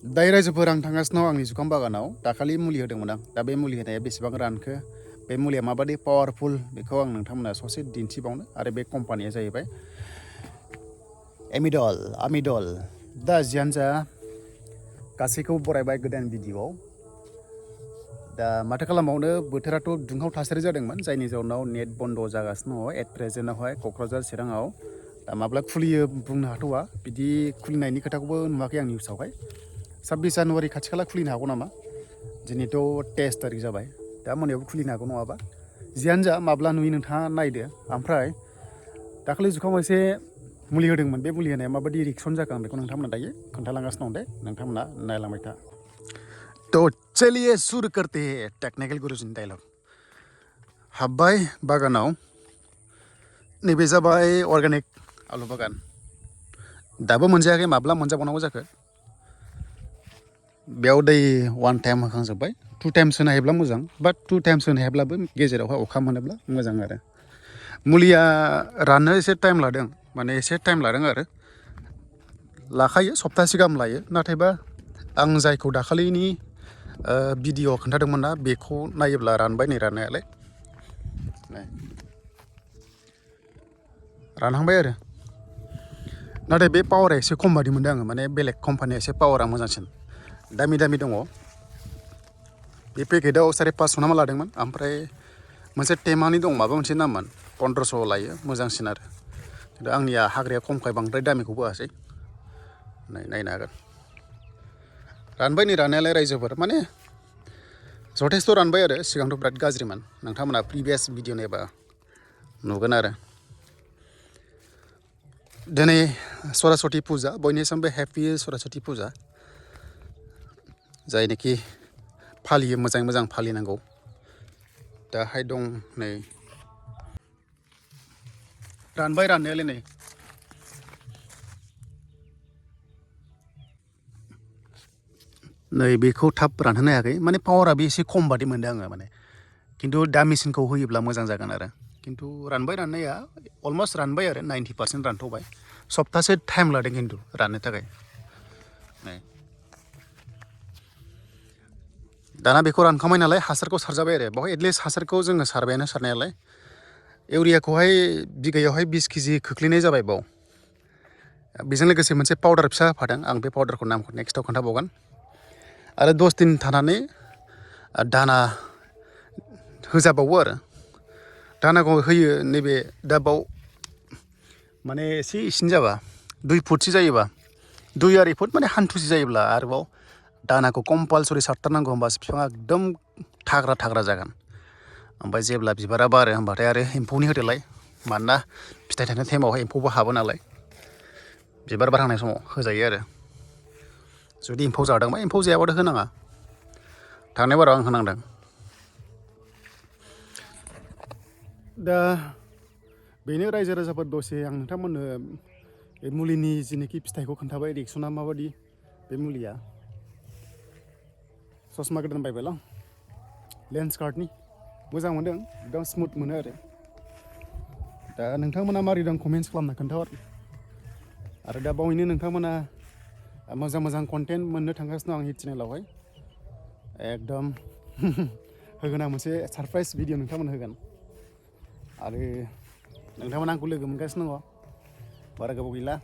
दायो रायजोफोर आं थांगासिनो दं आंनि जुखाम बागानाव दाखालि मुलि होदोंमोन आं दा बे मुलि होनाया बेसेबां रानखो बे मुलिया माबादि पावारफुल बेखौ आं नोंथांमोना ससे दिन्थिबावनो आरो बे कम्पानिया जाहैबाय आमिडल दा जियानो जा गासैखौबो बरायबाय गोदान भिडिअ'आव दा माथो खालामबावनो बोथोराथ' दुंहाव थासारि जादोंमोन जायनि जाउनाव नेट बन्द जागासिनो दङ एट प्रेजेन्टआवहाय क'क्राझार चिराङाव दा माब्ला खुलियो बुंनो हाथ'वा बिदि खुलिनायनि खोथाखौबो नुवाखै आं निउसावहाय 26 जानुवारि खाथि खाला खुलिनो हागौ नामा दिनैथ' 23 तारिख जाबाय दा मोनायावबो खुलिनो हागौ नङाबा जियानो जा माब्ला नुयो नोंथाङा नायदो ओमफ्राय दाखालि जुखामाव एसे मुलि होदोंमोन बे मुलि होनाया माबायदि रिएक्सन जाखो आं बेखौ नोंथांमोना दायो खोन्थालांगासिनो दं दे नोंथांमोना नायलांबाय था तो चलिए शुरू करते हैं टेक्निकल गुरुजिनि डायलग हाब्बाय बागानाव नैबे जाबाय अर्गेनिक आलु बागान दाबो मोनजायाखै माब्ला मोनजाबावनांगौ जाखो बेयाव दै 1 टाइम होखांजोब्बाय 2 टाइम्स होनो हायोब्ला मोजां बाट 2 टाइम्स होनो हायाब्लाबो गेजेरावहाय अखा मोनोब्ला मोजां आरो मुलिया राननो एसे टाइम लादों माने एसे टाइम लादों आरो लाखायो सप्तासे गाहाम लायो नाथायबा आं जायखौ दाखालिनि भिडिअ खोन्थादोंमोन ना बेखौ नायोब्ला रानबाय नै राननायालाय रानहांबाय आरो नाथाय बे पावारा एसे खम बादि मोनदों आङो माने बेलेग कम्पानिया एसे पावारा मोजांसिन दामि दङ बे पेकेटआव 550 नामा लादोंमोन ओमफ्राय मोनसे टेमानि दं माबा मोनसे नाममोन 1500 लायो मोजांसिन आरो खिन्थु आंनिया हाग्राया खमखाय बांद्राय दामिखौ बोआसै नायनो हागोन रानबाय नै राननायालाय रायजोफोर माने जथेस्थ' रानबाय आरो सिगांथ' बिराद गाज्रिमोन नोंथांमोना प्रिभियास भिडिअ नायबा नुगोन आरो दिनै सरस्वती फुजा बयनिसिमबो हेपि सरस्वती फुजा जायनोखि फालियो मोजां फालिनांगौ दाहाय दं नै रानबाय राननायालाय नै बेखौ थाब रानहोनो हायाखै माने पावाराबो एसे खम बादि मोनदों आङो माने खिन्थु दा मेसिनखौ होयोब्ला मोजां जागोन आरो खिन्थु रानबाय राननाया अलमस्ट रानबाय आरो 90% रानथ'बाय सप्तासे टाइम लादों खिन्थु राननो थाखाय दाना बेखौ रानखांबाय नालाय हासारखौ सारजाबाय आरो बावहाय एटलिस्ट हासारखौ जोङो सारबायानो सारनायालाय इउरियाखौहाय बिगायावहाय 20 केजि खोख्लैनाय जाबाय बाव बेजों लोगोसे मोनसे पाउडार फिसा होफादों आं बे पाउडारखौ नामखौ नेक्स्टआव खोन्थाबावगोन आरो 10 दिन थानानै दाना होजाबावो आरो दानाखौ होयो नैबे दा बाव माने एसे इसिन जाबा 2 फुटसो जायोबा 2 आराय फुट माने हान्थुसे जायोब्ला आरोबाव दानाखौ कम्पालसरि सारथारनांगौ होमबासो बिफाङा एकदम थाग्रा जागोन ओमफ्राय जेब्ला बिबारा बारो होमबाथाय आरो एम्फौनि होदोलाय मानोना फिथाइ थायनाय टाइमावहाय एम्फौबो हाबो नालाय बिबार बारहांनाय समाव होजायो आरो जुदि एम्फौ जादोंबा एम्फौ जायाबाथ' होनाङा थांनाय बाराव आं होनांदों दा बेनो रायजो राजाफोर दसे आं नोंथांमोननो बे मुलिनि जिनिखि फिथाइखौ खोन्थाबाय रिएक्सना माबादि बे मुलिया ससमा गोदान बायबायला लेन्स कार्डनि मोजां मोनदों एकदम स्मुथ मोनो आरो दा नोंथांमोना मारै दं कमेन्ट्स खालामना खोन्थाहर आरो दा बावैनो नोंथांमोना मोजां कन्टेन्ट मोननो थांगासिनो दं आंनि चेनेलावहाय एकदम होगोन आं मोनसे सारप्राइज भिडिअ नोंथांमोन होगोन आरो नोंथांमोना आंखौ लोगो मोनगासिनो दङ बारा गोबाव गैला